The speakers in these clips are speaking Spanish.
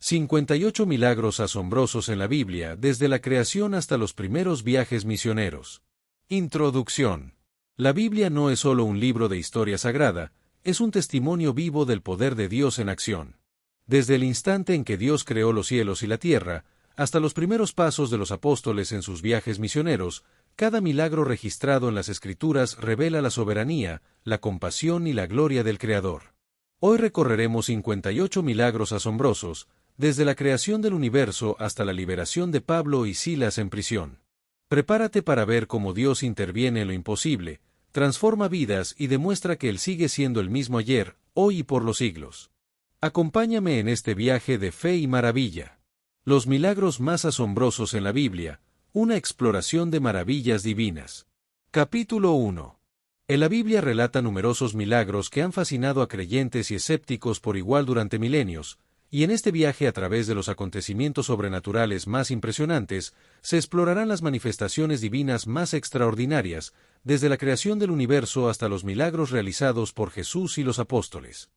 58 milagros asombrosos en la Biblia, desde la creación hasta los primeros viajes misioneros. Introducción. La Biblia no es solo un libro de historia sagrada, es un testimonio vivo del poder de Dios en acción. Desde el instante en que Dios creó los cielos y la tierra, hasta los primeros pasos de los apóstoles en sus viajes misioneros, cada milagro registrado en las Escrituras revela la soberanía, la compasión y la gloria del Creador. Hoy recorreremos 58 milagros asombrosos, desde la creación del universo hasta la liberación de Pablo y Silas en prisión. Prepárate para ver cómo Dios interviene en lo imposible, transforma vidas y demuestra que Él sigue siendo el mismo ayer, hoy y por los siglos. Acompáñame en este viaje de fe y maravilla. Los milagros más asombrosos en la Biblia, una exploración de maravillas divinas. Capítulo 1. En la Biblia relata numerosos milagros que han fascinado a creyentes y escépticos por igual durante milenios, y en este viaje a través de los acontecimientos sobrenaturales más impresionantes, se explorarán las manifestaciones divinas más extraordinarias, desde la creación del universo hasta los milagros realizados por Jesús y los apóstoles.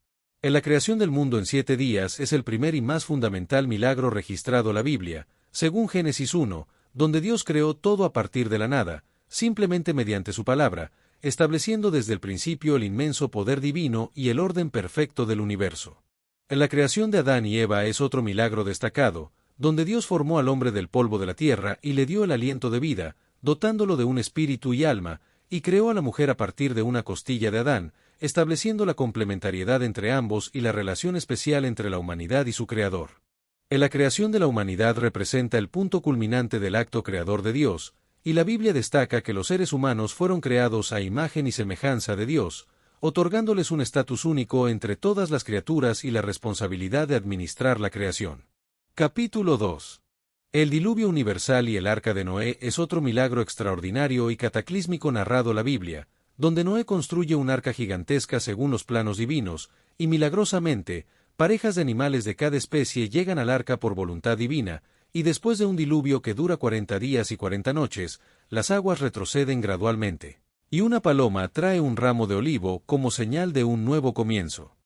En la creación del mundo en 7 días es el primer y más fundamental milagro registrado en la Biblia, según Génesis 1, donde Dios creó todo a partir de la nada, simplemente mediante su palabra, estableciendo desde el principio el inmenso poder divino y el orden perfecto del universo. En la creación de Adán y Eva es otro milagro destacado, donde Dios formó al hombre del polvo de la tierra y le dio el aliento de vida, dotándolo de un espíritu y alma, y creó a la mujer a partir de una costilla de Adán, estableciendo la complementariedad entre ambos y la relación especial entre la humanidad y su Creador. En la creación de la humanidad representa el punto culminante del acto creador de Dios, y la Biblia destaca que los seres humanos fueron creados a imagen y semejanza de Dios, otorgándoles un estatus único entre todas las criaturas y la responsabilidad de administrar la creación. Capítulo 2. El diluvio universal y el arca de Noé es otro milagro extraordinario y cataclísmico narrado en la Biblia, donde Noé construye un arca gigantesca según los planos divinos, y milagrosamente, parejas de animales de cada especie llegan al arca por voluntad divina, y después de un diluvio que dura 40 días y 40 noches, las aguas retroceden gradualmente. Y una paloma trae un ramo de olivo como señal de un nuevo comienzo.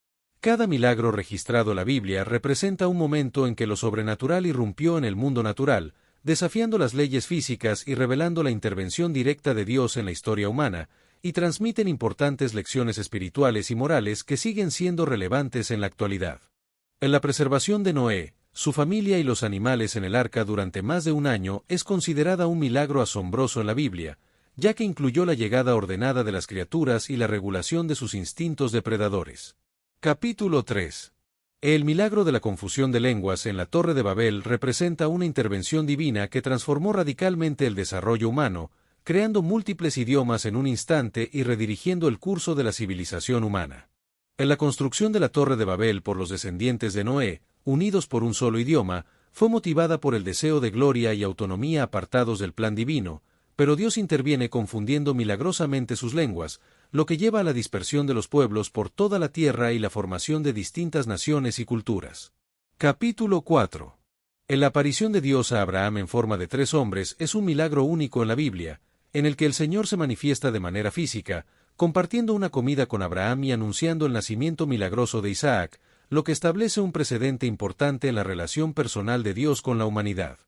Cada milagro registrado en la Biblia representa un momento en que lo sobrenatural irrumpió en el mundo natural, desafiando las leyes físicas y revelando la intervención directa de Dios en la historia humana, y transmiten importantes lecciones espirituales y morales que siguen siendo relevantes en la actualidad. En la preservación de Noé, su familia y los animales en el arca durante más de un año es considerada un milagro asombroso en la Biblia, ya que incluyó la llegada ordenada de las criaturas y la regulación de sus instintos depredadores. Capítulo 3. El milagro de la confusión de lenguas en la Torre de Babel representa una intervención divina que transformó radicalmente el desarrollo humano, creando múltiples idiomas en un instante y redirigiendo el curso de la civilización humana. En la construcción de la Torre de Babel por los descendientes de Noé, unidos por un solo idioma, fue motivada por el deseo de gloria y autonomía apartados del plan divino, pero Dios interviene confundiendo milagrosamente sus lenguas, lo que lleva a la dispersión de los pueblos por toda la tierra y la formación de distintas naciones y culturas. Capítulo 4. En la aparición de Dios a Abraham en forma de 3 hombres es un milagro único en la Biblia, en el que el Señor se manifiesta de manera física, compartiendo una comida con Abraham y anunciando el nacimiento milagroso de Isaac, lo que establece un precedente importante en la relación personal de Dios con la humanidad.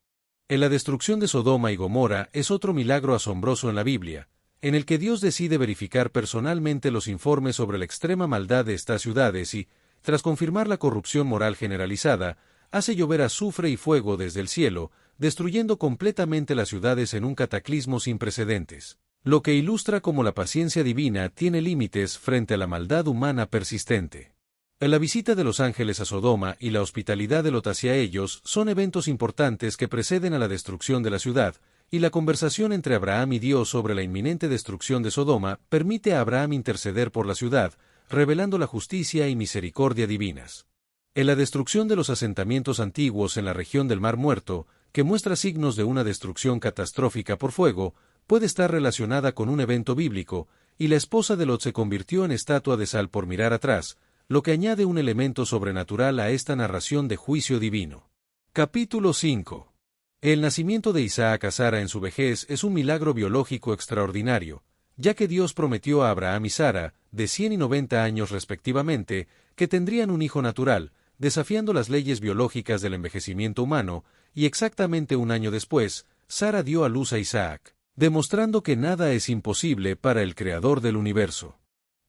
En la destrucción de Sodoma y Gomorra es otro milagro asombroso en la Biblia, en el que Dios decide verificar personalmente los informes sobre la extrema maldad de estas ciudades y, tras confirmar la corrupción moral generalizada, hace llover azufre y fuego desde el cielo, destruyendo completamente las ciudades en un cataclismo sin precedentes, lo que ilustra cómo la paciencia divina tiene límites frente a la maldad humana persistente. En la visita de los ángeles a Sodoma y la hospitalidad de Lot hacia ellos son eventos importantes que preceden a la destrucción de la ciudad, y la conversación entre Abraham y Dios sobre la inminente destrucción de Sodoma permite a Abraham interceder por la ciudad, revelando la justicia y misericordia divinas. En la destrucción de los asentamientos antiguos en la región del Mar Muerto, que muestra signos de una destrucción catastrófica por fuego, puede estar relacionada con un evento bíblico, y la esposa de Lot se convirtió en estatua de sal por mirar atrás, lo que añade un elemento sobrenatural a esta narración de juicio divino. Capítulo 5. El nacimiento de Isaac a Sara en su vejez es un milagro biológico extraordinario, ya que Dios prometió a Abraham y Sara, de 100 y 90 años respectivamente, que tendrían un hijo natural, desafiando las leyes biológicas del envejecimiento humano, y exactamente un año después, Sara dio a luz a Isaac, demostrando que nada es imposible para el Creador del universo.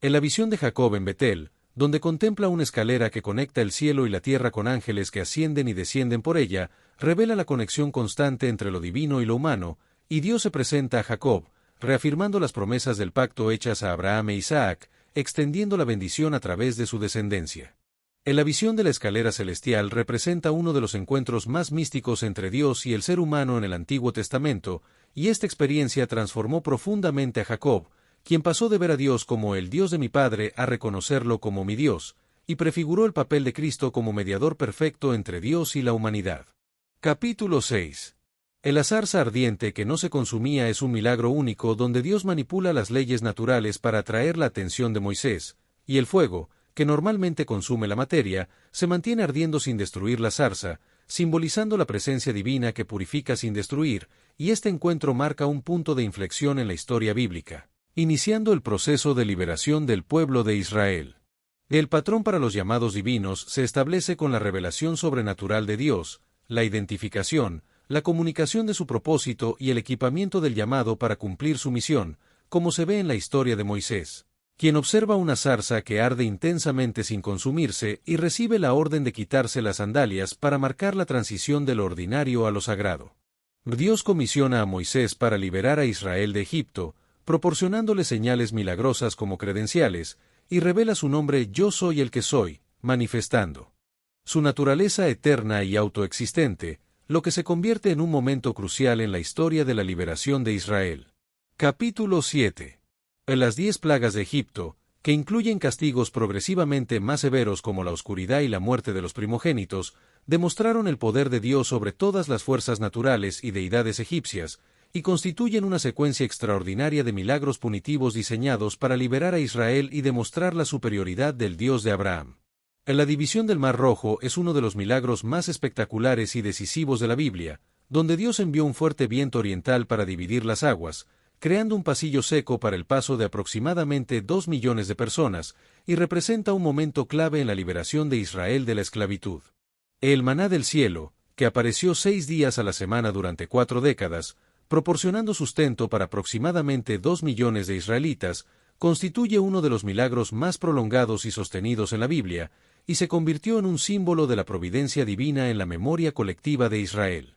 En la visión de Jacob en Betel, donde contempla una escalera que conecta el cielo y la tierra con ángeles que ascienden y descienden por ella, revela la conexión constante entre lo divino y lo humano, y Dios se presenta a Jacob, reafirmando las promesas del pacto hechas a Abraham e Isaac, extendiendo la bendición a través de su descendencia. En la visión de la escalera celestial representa uno de los encuentros más místicos entre Dios y el ser humano en el Antiguo Testamento, y esta experiencia transformó profundamente a Jacob, quien pasó de ver a Dios como el Dios de mi padre a reconocerlo como mi Dios, y prefiguró el papel de Cristo como mediador perfecto entre Dios y la humanidad. Capítulo 6. La zarza ardiente que no se consumía es un milagro único donde Dios manipula las leyes naturales para atraer la atención de Moisés, y el fuego, que normalmente consume la materia, se mantiene ardiendo sin destruir la zarza, simbolizando la presencia divina que purifica sin destruir, y este encuentro marca un punto de inflexión en la historia bíblica, iniciando el proceso de liberación del pueblo de Israel. El patrón para los llamados divinos se establece con la revelación sobrenatural de Dios, la identificación, la comunicación de su propósito y el equipamiento del llamado para cumplir su misión, como se ve en la historia de Moisés, quien observa una zarza que arde intensamente sin consumirse y recibe la orden de quitarse las sandalias para marcar la transición de lo ordinario a lo sagrado. Dios comisiona a Moisés para liberar a Israel de Egipto, proporcionándole señales milagrosas como credenciales, y revela su nombre Yo soy el que soy, manifestando su naturaleza eterna y autoexistente, lo que se convierte en un momento crucial en la historia de la liberación de Israel. Capítulo 7. En las 10 plagas de Egipto, que incluyen castigos progresivamente más severos como la oscuridad y la muerte de los primogénitos, demostraron el poder de Dios sobre todas las fuerzas naturales y deidades egipcias, y constituyen una secuencia extraordinaria de milagros punitivos diseñados para liberar a Israel y demostrar la superioridad del Dios de Abraham. La división del Mar Rojo es uno de los milagros más espectaculares y decisivos de la Biblia, donde Dios envió un fuerte viento oriental para dividir las aguas, creando un pasillo seco para el paso de aproximadamente 2 millones de personas, y representa un momento clave en la liberación de Israel de la esclavitud. El maná del cielo, que apareció 6 días a la semana durante 4 décadas, proporcionando sustento para aproximadamente 2 millones de israelitas, constituye uno de los milagros más prolongados y sostenidos en la Biblia, y se convirtió en un símbolo de la providencia divina en la memoria colectiva de Israel.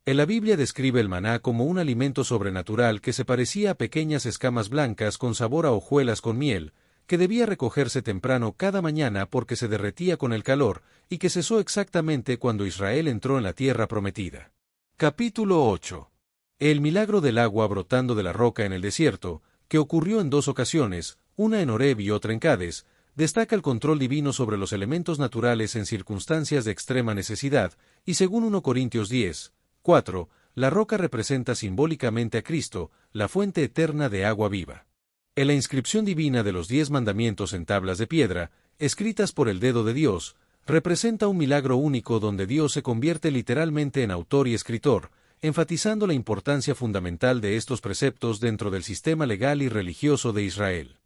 En la Biblia describe el maná como un alimento sobrenatural que se parecía a pequeñas escamas blancas con sabor a hojuelas con miel, que debía recogerse temprano cada mañana porque se derretía con el calor, y que cesó exactamente cuando Israel entró en la tierra prometida. Capítulo 8. El milagro del agua brotando de la roca en el desierto, que ocurrió en 2 ocasiones, una en Horeb y otra en Cades, destaca el control divino sobre los elementos naturales en circunstancias de extrema necesidad, y según 1 Corintios 10, 4, la roca representa simbólicamente a Cristo, la fuente eterna de agua viva. En la inscripción divina de los 10 mandamientos en tablas de piedra, escritas por el dedo de Dios, representa un milagro único donde Dios se convierte literalmente en autor y escritor, enfatizando la importancia fundamental de estos preceptos dentro del sistema legal y religioso de Israel.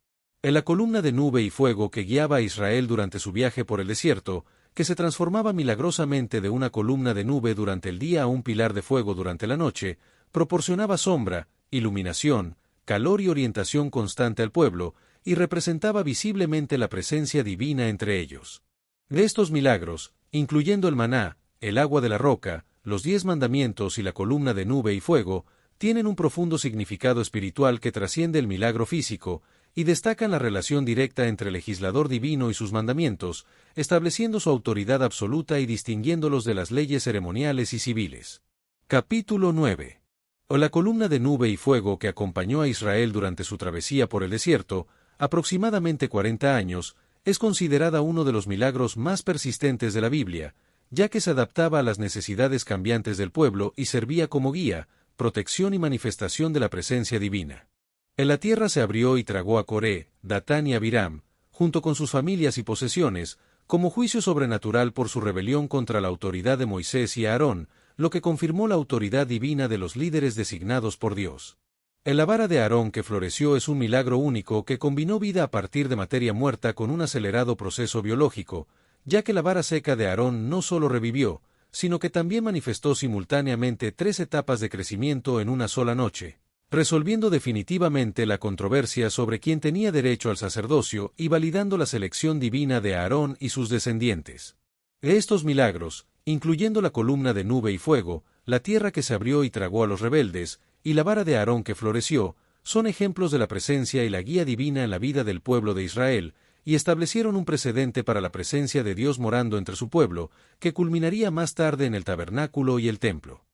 En la columna de nube y fuego que guiaba a Israel durante su viaje por el desierto, que se transformaba milagrosamente de una columna de nube durante el día a un pilar de fuego durante la noche, proporcionaba sombra, iluminación, calor y orientación constante al pueblo, y representaba visiblemente la presencia divina entre ellos. De estos milagros, incluyendo el maná, el agua de la roca, los 10 mandamientos y la columna de nube y fuego, tienen un profundo significado espiritual que trasciende el milagro físico, y destacan la relación directa entre el legislador divino y sus mandamientos, estableciendo su autoridad absoluta y distinguiéndolos de las leyes ceremoniales y civiles. Capítulo 9. La columna de nube y fuego que acompañó a Israel durante su travesía por el desierto, aproximadamente 40 años, es considerada uno de los milagros más persistentes de la Biblia, ya que se adaptaba a las necesidades cambiantes del pueblo y servía como guía, protección y manifestación de la presencia divina. En la tierra se abrió y tragó a Coré, Datán y Abiram, junto con sus familias y posesiones, como juicio sobrenatural por su rebelión contra la autoridad de Moisés y Aarón, lo que confirmó la autoridad divina de los líderes designados por Dios. La vara de Aarón que floreció es un milagro único que combinó vida a partir de materia muerta con un acelerado proceso biológico, ya que la vara seca de Aarón no solo revivió, sino que también manifestó simultáneamente 3 etapas de crecimiento en una sola noche, resolviendo definitivamente la controversia sobre quién tenía derecho al sacerdocio y validando la selección divina de Aarón y sus descendientes. Estos milagros, incluyendo la columna de nube y fuego, la tierra que se abrió y tragó a los rebeldes, y la vara de Aarón que floreció, son ejemplos de la presencia y la guía divina en la vida del pueblo de Israel, y establecieron un precedente para la presencia de Dios morando entre su pueblo, que culminaría más tarde en el tabernáculo y el templo.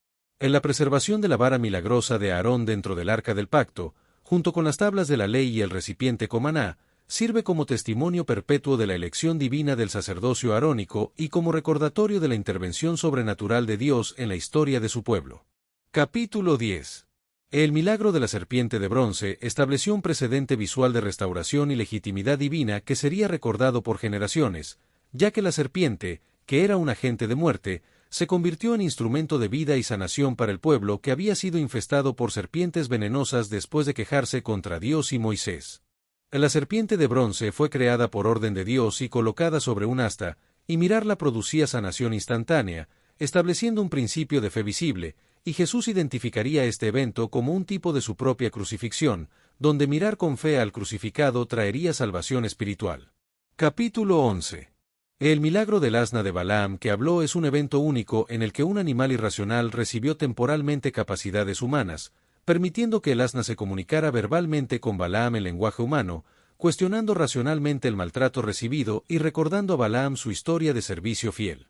En la preservación de la vara milagrosa de Aarón dentro del arca del pacto, junto con las tablas de la ley y el recipiente con maná, sirve como testimonio perpetuo de la elección divina del sacerdocio arónico y como recordatorio de la intervención sobrenatural de Dios en la historia de su pueblo. Capítulo 10. El milagro de la serpiente de bronce estableció un precedente visual de restauración y legitimidad divina que sería recordado por generaciones, ya que la serpiente, que era un agente de muerte, se convirtió en instrumento de vida y sanación para el pueblo que había sido infestado por serpientes venenosas después de quejarse contra Dios y Moisés. La serpiente de bronce fue creada por orden de Dios y colocada sobre un asta, y mirarla producía sanación instantánea, estableciendo un principio de fe visible, y Jesús identificaría este evento como un tipo de su propia crucifixión, donde mirar con fe al crucificado traería salvación espiritual. Capítulo 11. El milagro del asna de Balaam que habló es un evento único en el que un animal irracional recibió temporalmente capacidades humanas, permitiendo que el asna se comunicara verbalmente con Balaam en lenguaje humano, cuestionando racionalmente el maltrato recibido y recordando a Balaam su historia de servicio fiel.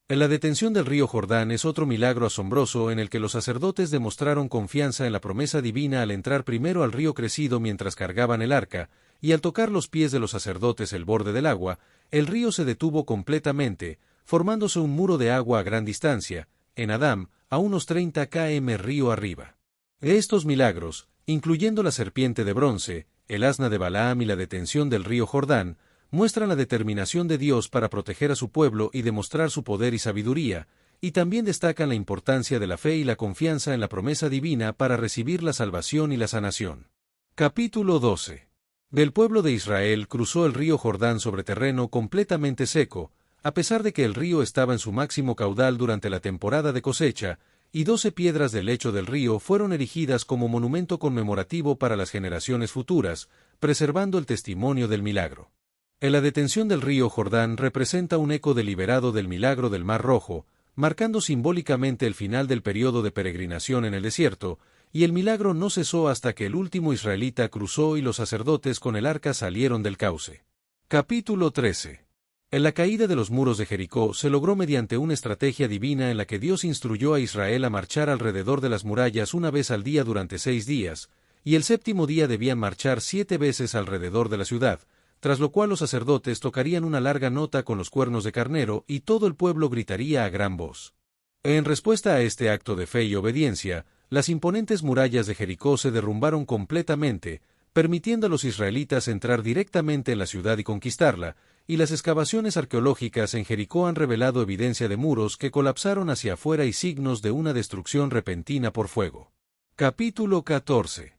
En la detención del río Jordán es otro milagro asombroso en el que los sacerdotes demostraron confianza en la promesa divina al entrar primero al río crecido mientras cargaban el arca, y al tocar los pies de los sacerdotes el borde del agua, el río se detuvo completamente, formándose un muro de agua a gran distancia, en Adam, a unos 30 km río arriba. Estos milagros, incluyendo la serpiente de bronce, el asna de Balaam y la detención del río Jordán, muestran la determinación de Dios para proteger a su pueblo y demostrar su poder y sabiduría, y también destacan la importancia de la fe y la confianza en la promesa divina para recibir la salvación y la sanación. Capítulo 12. El pueblo de Israel cruzó el río Jordán sobre terreno completamente seco, a pesar de que el río estaba en su máximo caudal durante la temporada de cosecha, y 12 piedras del lecho del río fueron erigidas como monumento conmemorativo para las generaciones futuras, preservando el testimonio del milagro. En la detención del río Jordán representa un eco deliberado del milagro del Mar Rojo, marcando simbólicamente el final del periodo de peregrinación en el desierto, y el milagro no cesó hasta que el último israelita cruzó y los sacerdotes con el arca salieron del cauce. Capítulo 13. En la caída de los muros de Jericó se logró mediante una estrategia divina en la que Dios instruyó a Israel a marchar alrededor de las murallas una vez al día durante 6 días, y el séptimo día debían marchar 7 veces alrededor de la ciudad, tras lo cual los sacerdotes tocarían una larga nota con los cuernos de carnero y todo el pueblo gritaría a gran voz. En respuesta a este acto de fe y obediencia, las imponentes murallas de Jericó se derrumbaron completamente, permitiendo a los israelitas entrar directamente en la ciudad y conquistarla, y las excavaciones arqueológicas en Jericó han revelado evidencia de muros que colapsaron hacia afuera y signos de una destrucción repentina por fuego. Capítulo 14.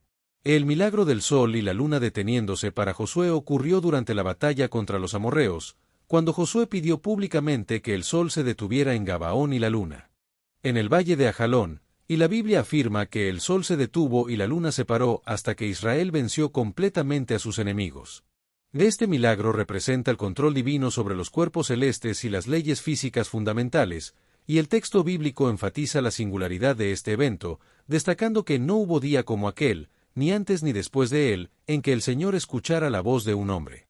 El milagro del sol y la luna deteniéndose para Josué ocurrió durante la batalla contra los amorreos, cuando Josué pidió públicamente que el sol se detuviera en Gabaón y la luna en el valle de Ajalón, y la Biblia afirma que el sol se detuvo y la luna se paró hasta que Israel venció completamente a sus enemigos. Este milagro representa el control divino sobre los cuerpos celestes y las leyes físicas fundamentales, y el texto bíblico enfatiza la singularidad de este evento, destacando que no hubo día como aquel, ni antes ni después de él, en que el Señor escuchara la voz de un hombre.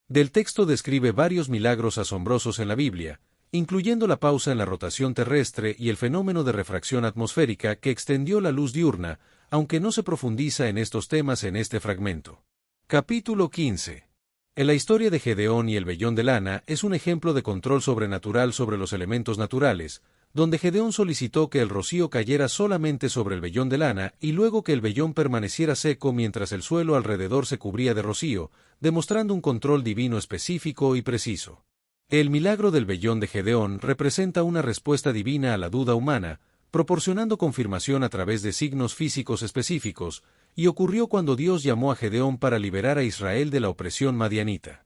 Del texto describe varios milagros asombrosos en la Biblia, incluyendo la pausa en la rotación terrestre y el fenómeno de refracción atmosférica que extendió la luz diurna, aunque no se profundiza en estos temas en este fragmento. Capítulo 15. En la historia de Gedeón y el vellón de lana es un ejemplo de control sobrenatural sobre los elementos naturales, donde Gedeón solicitó que el rocío cayera solamente sobre el vellón de lana y luego que el vellón permaneciera seco mientras el suelo alrededor se cubría de rocío, demostrando un control divino específico y preciso. El milagro del vellón de Gedeón representa una respuesta divina a la duda humana, proporcionando confirmación a través de signos físicos específicos, y ocurrió cuando Dios llamó a Gedeón para liberar a Israel de la opresión madianita.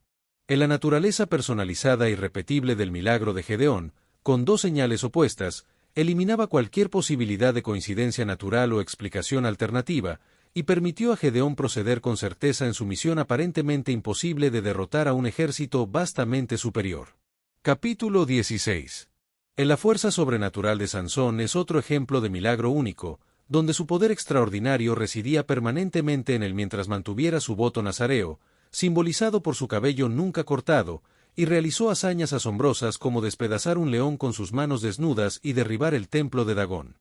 En la naturaleza personalizada y repetible del milagro de Gedeón, con dos señales opuestas, eliminaba cualquier posibilidad de coincidencia natural o explicación alternativa, y permitió a Gedeón proceder con certeza en su misión aparentemente imposible de derrotar a un ejército vastamente superior. Capítulo 16. En la fuerza sobrenatural de Sansón es otro ejemplo de milagro único, donde su poder extraordinario residía permanentemente en él mientras mantuviera su voto nazareo, simbolizado por su cabello nunca cortado, y realizó hazañas asombrosas como despedazar un león con sus manos desnudas y derribar el templo de Dagón.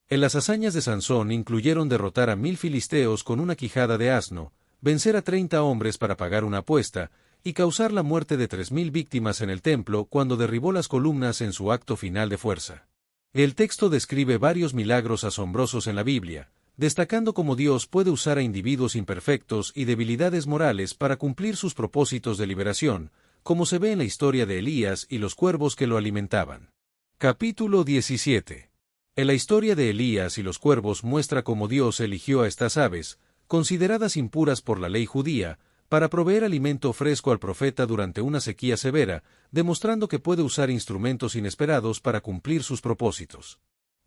En las hazañas de Sansón incluyeron derrotar a 1000 filisteos con una quijada de asno, vencer a 30 hombres para pagar una apuesta, y causar la muerte de 3000 víctimas en el templo cuando derribó las columnas en su acto final de fuerza. El texto describe varios milagros asombrosos en la Biblia, destacando cómo Dios puede usar a individuos imperfectos y debilidades morales para cumplir sus propósitos de liberación, como se ve en la historia de Elías y los cuervos que lo alimentaban. Capítulo 17. En la historia de Elías y los cuervos muestra cómo Dios eligió a estas aves, consideradas impuras por la ley judía, para proveer alimento fresco al profeta durante una sequía severa, demostrando que puede usar instrumentos inesperados para cumplir sus propósitos.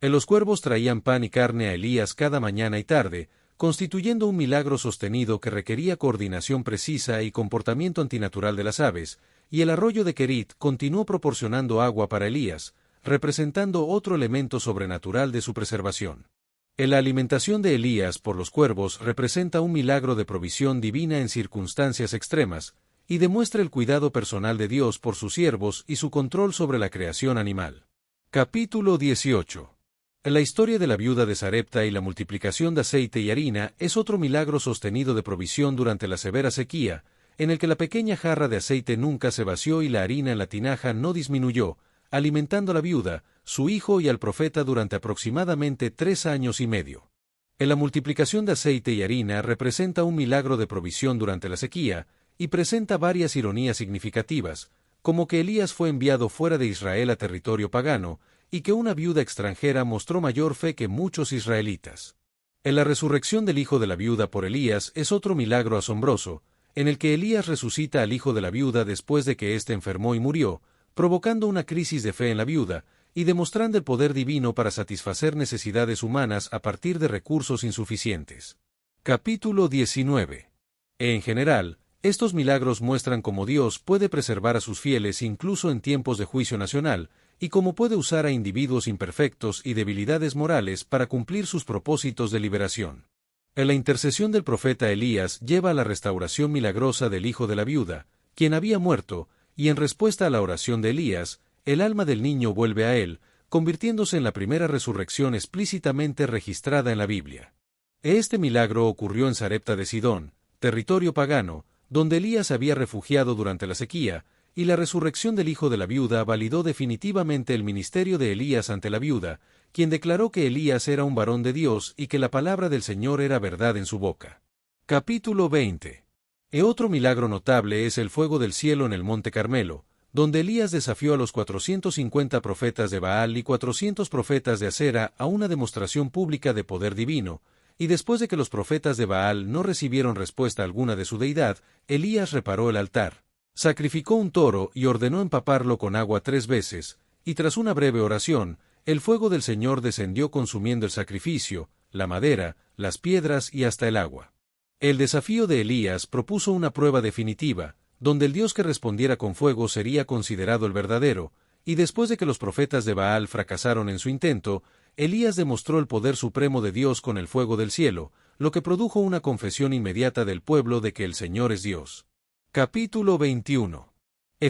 Los cuervos traían pan y carne a Elías cada mañana y tarde, constituyendo un milagro sostenido que requería coordinación precisa y comportamiento antinatural de las aves, y el arroyo de Kerit continuó proporcionando agua para Elías, representando otro elemento sobrenatural de su preservación. En la alimentación de Elías por los cuervos representa un milagro de provisión divina en circunstancias extremas, y demuestra el cuidado personal de Dios por sus siervos y su control sobre la creación animal. Capítulo 18. La historia de la viuda de Sarepta y la multiplicación de aceite y harina es otro milagro sostenido de provisión durante la severa sequía, en el que la pequeña jarra de aceite nunca se vació y la harina en la tinaja no disminuyó, alimentando a la viuda, su hijo y al profeta durante aproximadamente 3 años y medio. En la multiplicación de aceite y harina representa un milagro de provisión durante la sequía, y presenta varias ironías significativas, como que Elías fue enviado fuera de Israel a territorio pagano, y que una viuda extranjera mostró mayor fe que muchos israelitas. En la resurrección del hijo de la viuda por Elías es otro milagro asombroso, en el que Elías resucita al hijo de la viuda después de que éste enfermó y murió, provocando una crisis de fe en la viuda, y demostrando el poder divino para satisfacer necesidades humanas a partir de recursos insuficientes. Capítulo 19. En general, estos milagros muestran cómo Dios puede preservar a sus fieles incluso en tiempos de juicio nacional, y cómo puede usar a individuos imperfectos y debilidades morales para cumplir sus propósitos de liberación. En la intercesión del profeta Elías lleva a la restauración milagrosa del hijo de la viuda, quien había muerto, y en respuesta a la oración de Elías, el alma del niño vuelve a él, convirtiéndose en la primera resurrección explícitamente registrada en la Biblia. Este milagro ocurrió en Sarepta de Sidón, territorio pagano, donde Elías había refugiado durante la sequía, y la resurrección del hijo de la viuda validó definitivamente el ministerio de Elías ante la viuda, quien declaró que Elías era un varón de Dios y que la palabra del Señor era verdad en su boca. Capítulo 20. Otro milagro notable es el fuego del cielo en el monte Carmelo, donde Elías desafió a los 450 profetas de Baal y 400 profetas de Asera a una demostración pública de poder divino, y después de que los profetas de Baal no recibieron respuesta alguna de su deidad, Elías reparó el altar, sacrificó un toro y ordenó empaparlo con agua 3 veces, y tras una breve oración, el fuego del Señor descendió consumiendo el sacrificio, la madera, las piedras y hasta el agua. El desafío de Elías propuso una prueba definitiva, donde el Dios que respondiera con fuego sería considerado el verdadero, y después de que los profetas de Baal fracasaron en su intento, Elías demostró el poder supremo de Dios con el fuego del cielo, lo que produjo una confesión inmediata del pueblo de que el Señor es Dios. Capítulo 21.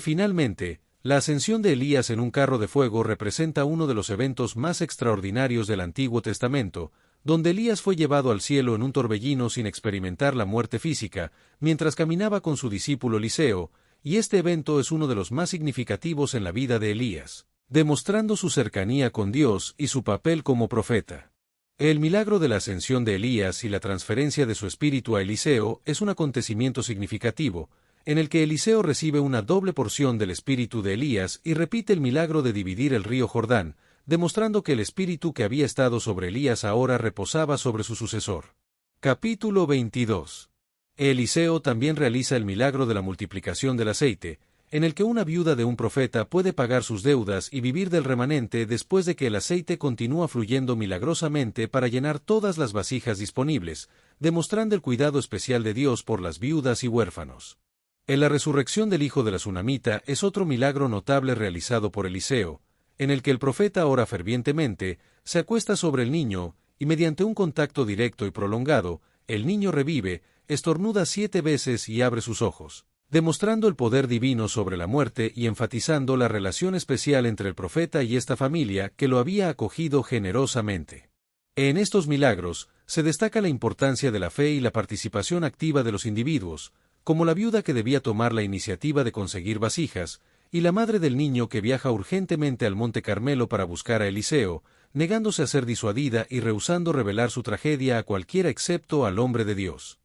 Finalmente, la ascensión de Elías en un carro de fuego representa uno de los eventos más extraordinarios del Antiguo Testamento, donde Elías fue llevado al cielo en un torbellino sin experimentar la muerte física, mientras caminaba con su discípulo Eliseo, y este evento es uno de los más significativos en la vida de Elías, demostrando su cercanía con Dios y su papel como profeta. El milagro de la ascensión de Elías y la transferencia de su espíritu a Eliseo es un acontecimiento significativo, en el que Eliseo recibe una doble porción del espíritu de Elías y repite el milagro de dividir el río Jordán, demostrando que el espíritu que había estado sobre Elías ahora reposaba sobre su sucesor. Capítulo 22. Eliseo también realiza el milagro de la multiplicación del aceite, en el que una viuda de un profeta puede pagar sus deudas y vivir del remanente después de que el aceite continúa fluyendo milagrosamente para llenar todas las vasijas disponibles, demostrando el cuidado especial de Dios por las viudas y huérfanos. En la resurrección del hijo de la Sunamita es otro milagro notable realizado por Eliseo, en el que el profeta ora fervientemente, se acuesta sobre el niño, y mediante un contacto directo y prolongado, el niño revive, estornuda 7 veces y abre sus ojos, demostrando el poder divino sobre la muerte y enfatizando la relación especial entre el profeta y esta familia que lo había acogido generosamente. En estos milagros, se destaca la importancia de la fe y la participación activa de los individuos, como la viuda que debía tomar la iniciativa de conseguir vasijas, y la madre del niño que viaja urgentemente al Monte Carmelo para buscar a Eliseo, negándose a ser disuadida y rehusando revelar su tragedia a cualquiera excepto al hombre de Dios.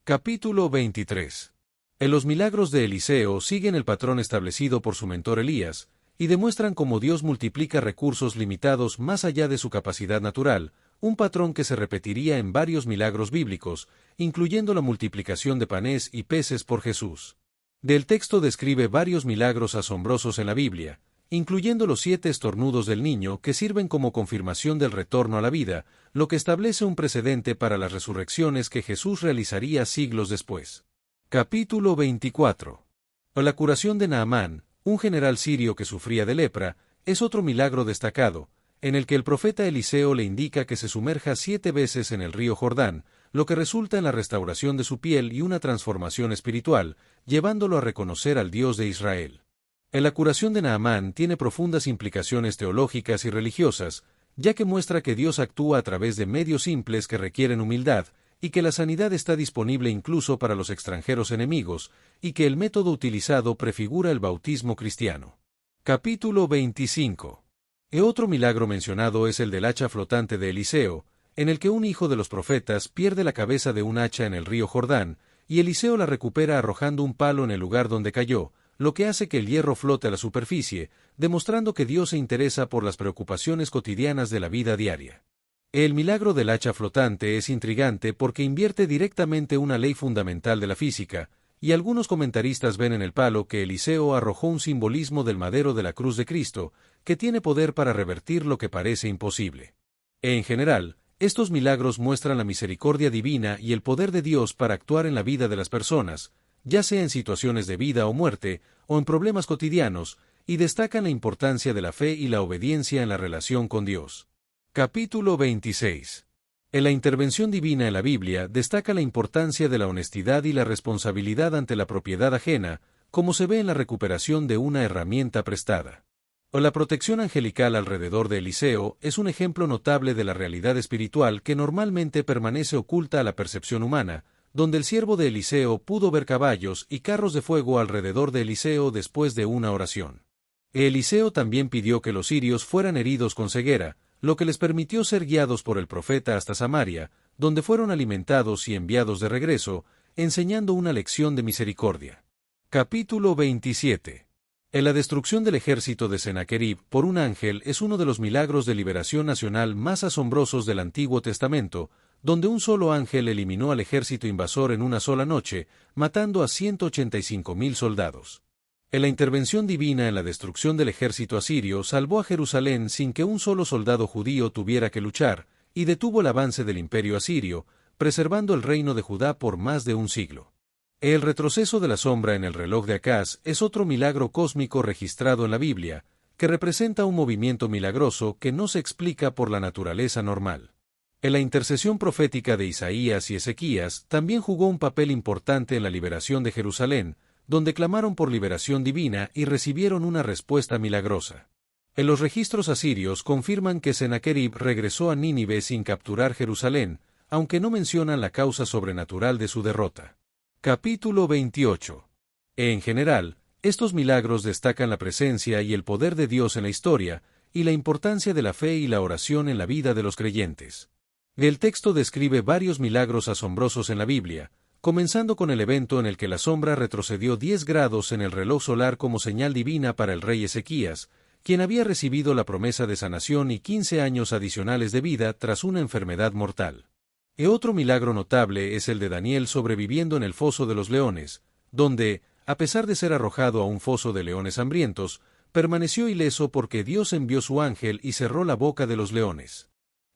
Capítulo 23. En los milagros de Eliseo siguen el patrón establecido por su mentor Elías, y demuestran cómo Dios multiplica recursos limitados más allá de su capacidad natural, un patrón que se repetiría en varios milagros bíblicos, incluyendo la multiplicación de panes y peces por Jesús. Del texto describe varios milagros asombrosos en la Biblia, incluyendo los 7 estornudos del niño que sirven como confirmación del retorno a la vida, lo que establece un precedente para las resurrecciones que Jesús realizaría siglos después. Capítulo 24. La curación de Naamán, un general sirio que sufría de lepra, es otro milagro destacado, en el que el profeta Eliseo le indica que se sumerja 7 veces en el río Jordán, lo que resulta en la restauración de su piel y una transformación espiritual, llevándolo a reconocer al Dios de Israel. En la curación de Naamán tiene profundas implicaciones teológicas y religiosas, ya que muestra que Dios actúa a través de medios simples que requieren humildad, y que la sanidad está disponible incluso para los extranjeros enemigos, y que el método utilizado prefigura el bautismo cristiano. Capítulo 25. Otro milagro mencionado es el del hacha flotante de Eliseo, en el que un hijo de los profetas pierde la cabeza de un hacha en el río Jordán, y Eliseo la recupera arrojando un palo en el lugar donde cayó, lo que hace que el hierro flote a la superficie, demostrando que Dios se interesa por las preocupaciones cotidianas de la vida diaria. El milagro del hacha flotante es intrigante porque invierte directamente una ley fundamental de la física, y algunos comentaristas ven en el palo que Eliseo arrojó un simbolismo del madero de la cruz de Cristo, que tiene poder para revertir lo que parece imposible. En general, estos milagros muestran la misericordia divina y el poder de Dios para actuar en la vida de las personas, ya sea en situaciones de vida o muerte, o en problemas cotidianos, y destacan la importancia de la fe y la obediencia en la relación con Dios. Capítulo 26. En la intervención divina en la Biblia destaca la importancia de la honestidad y la responsabilidad ante la propiedad ajena, como se ve en la recuperación de una herramienta prestada. La protección angelical alrededor de Eliseo es un ejemplo notable de la realidad espiritual que normalmente permanece oculta a la percepción humana, donde el siervo de Eliseo pudo ver caballos y carros de fuego alrededor de Eliseo después de una oración. Eliseo también pidió que los sirios fueran heridos con ceguera, lo que les permitió ser guiados por el profeta hasta Samaria, donde fueron alimentados y enviados de regreso, enseñando una lección de misericordia. Capítulo 27. En la destrucción del ejército de Sennacherib por un ángel es uno de los milagros de liberación nacional más asombrosos del Antiguo Testamento, donde un solo ángel eliminó al ejército invasor en una sola noche, matando a 185,000 soldados. En la intervención divina en la destrucción del ejército asirio salvó a Jerusalén sin que un solo soldado judío tuviera que luchar, y detuvo el avance del imperio asirio, preservando el reino de Judá por más de un siglo. El retroceso de la sombra en el reloj de Acaz es otro milagro cósmico registrado en la Biblia, que representa un movimiento milagroso que no se explica por la naturaleza normal. En la intercesión profética de Isaías y Ezequías también jugó un papel importante en la liberación de Jerusalén, donde clamaron por liberación divina y recibieron una respuesta milagrosa. En los registros asirios confirman que Sennacherib regresó a Nínive sin capturar Jerusalén, aunque no mencionan la causa sobrenatural de su derrota. Capítulo 28. En general, estos milagros destacan la presencia y el poder de Dios en la historia, y la importancia de la fe y la oración en la vida de los creyentes. El texto describe varios milagros asombrosos en la Biblia, comenzando con el evento en el que la sombra retrocedió 10 grados en el reloj solar como señal divina para el rey Ezequías, quien había recibido la promesa de sanación y 15 años adicionales de vida tras una enfermedad mortal. Otro milagro notable es el de Daniel sobreviviendo en el foso de los leones, donde, a pesar de ser arrojado a un foso de leones hambrientos, permaneció ileso porque Dios envió su ángel y cerró la boca de los leones,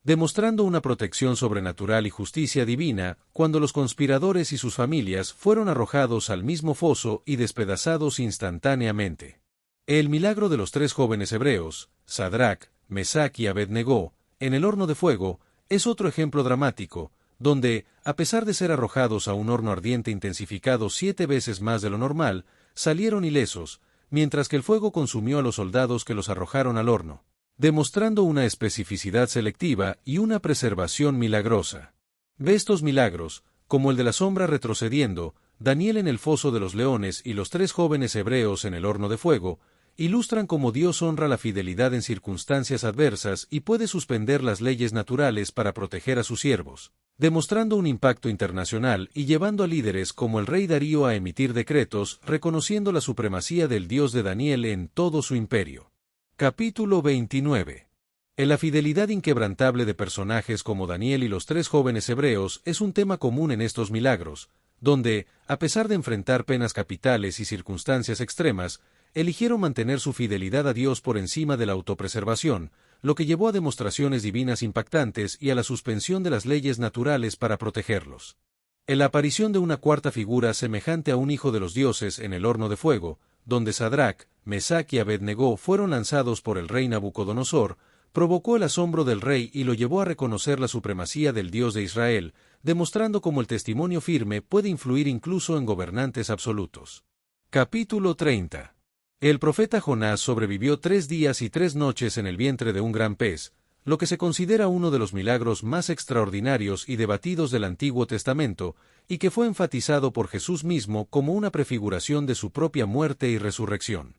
demostrando una protección sobrenatural y justicia divina cuando los conspiradores y sus familias fueron arrojados al mismo foso y despedazados instantáneamente. El milagro de los 3 jóvenes hebreos, Sadrac, Mesac y Abed-Negó, en el horno de fuego, es otro ejemplo dramático, donde, a pesar de ser arrojados a un horno ardiente intensificado 7 veces más de lo normal, salieron ilesos, mientras que el fuego consumió a los soldados que los arrojaron al horno, demostrando una especificidad selectiva y una preservación milagrosa. Ve estos milagros, como el de la sombra retrocediendo, Daniel en el foso de los leones y los 3 jóvenes hebreos en el horno de fuego, ilustran cómo Dios honra la fidelidad en circunstancias adversas y puede suspender las leyes naturales para proteger a sus siervos, demostrando un impacto internacional y llevando a líderes como el rey Darío a emitir decretos reconociendo la supremacía del Dios de Daniel en todo su imperio. Capítulo 29. La fidelidad inquebrantable de personajes como Daniel y los 3 jóvenes hebreos es un tema común en estos milagros, donde, a pesar de enfrentar penas capitales y circunstancias extremas, eligieron mantener su fidelidad a Dios por encima de la autopreservación, lo que llevó a demostraciones divinas impactantes y a la suspensión de las leyes naturales para protegerlos. En la aparición de una cuarta figura semejante a un hijo de los dioses en el horno de fuego, donde Sadrac, Mesac y Abed-Negó fueron lanzados por el rey Nabucodonosor, provocó el asombro del rey y lo llevó a reconocer la supremacía del Dios de Israel, demostrando cómo el testimonio firme puede influir incluso en gobernantes absolutos. Capítulo 30. El profeta Jonás sobrevivió 3 días y 3 noches en el vientre de un gran pez, lo que se considera uno de los milagros más extraordinarios y debatidos del Antiguo Testamento, y que fue enfatizado por Jesús mismo como una prefiguración de su propia muerte y resurrección.